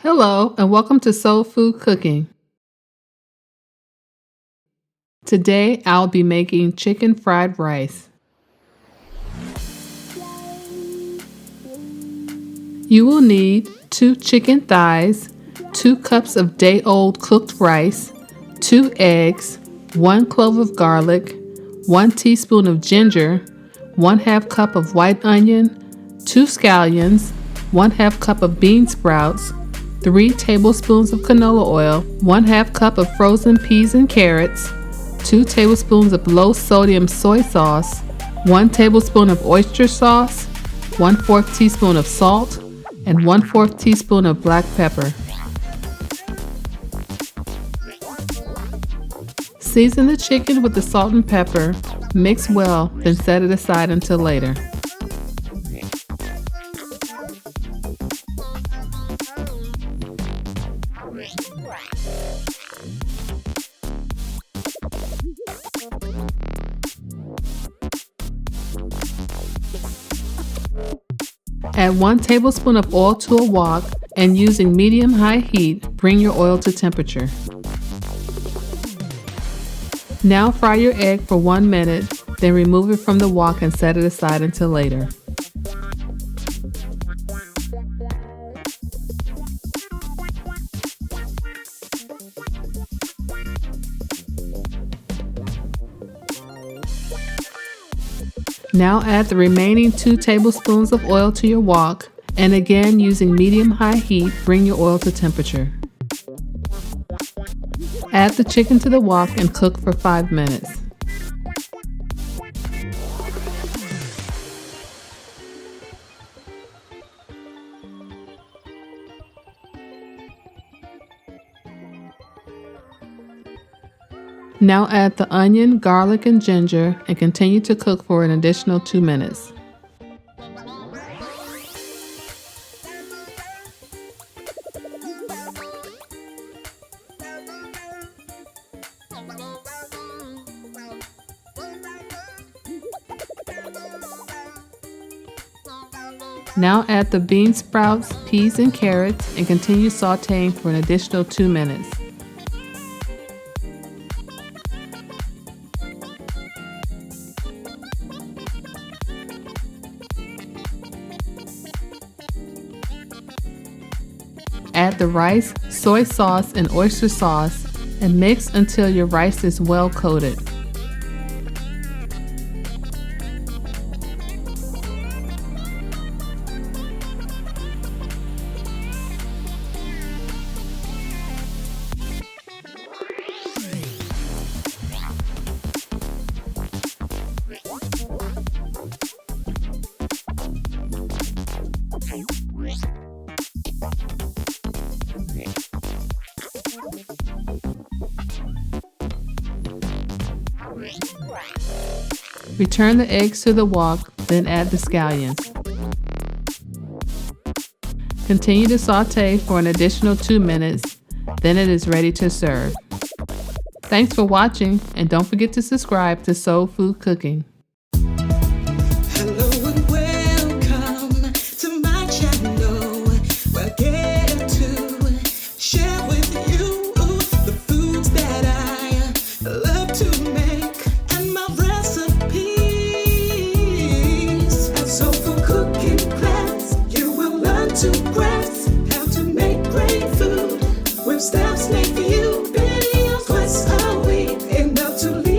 Hello, and welcome to Soul Food Cooking. Today, I'll be making chicken fried rice. You will need 2 chicken thighs, 2 cups of day-old cooked rice, 2 eggs, 1 clove of garlic, 1 teaspoon of ginger, 1/2 cup of white onion, 2 scallions, 1/2 cup of bean sprouts, 3 tablespoons of canola oil, 1/2 cup of frozen peas and carrots, 2 tablespoons of low-sodium soy sauce, 1 tablespoon of oyster sauce, 1/4 teaspoon of salt, and 1/4 teaspoon of black pepper. Season the chicken with the salt and pepper, mix well, then set it aside until later. Add 1 tablespoon of oil to a wok and using medium-high heat, bring your oil to temperature. Now fry your egg for 1 minute, then remove it from the wok and set it aside until later. Now add the remaining 2 tablespoons of oil to your wok, and again using medium-high heat, bring your oil to temperature. Add the chicken to the wok and cook for 5 minutes. Now add the onion, garlic, and ginger and continue to cook for an additional 2 minutes. Now add the bean sprouts, peas, and carrots and continue sauteing for an additional 2 minutes. Add the rice, soy sauce, and oyster sauce and mix until your rice is well coated. Return the eggs to the wok, then add the scallions. Continue to saute for an additional 2 minutes, then it is ready to serve. Thanks for watching, and don't forget to subscribe to Soul Food Cooking. Hello and welcome to my channel, where I get to share with you the foods that I love to make and my recipes. And so for cooking class, you will learn to grasp how to make great food with steps made for you. Videos twice a week, enough to leave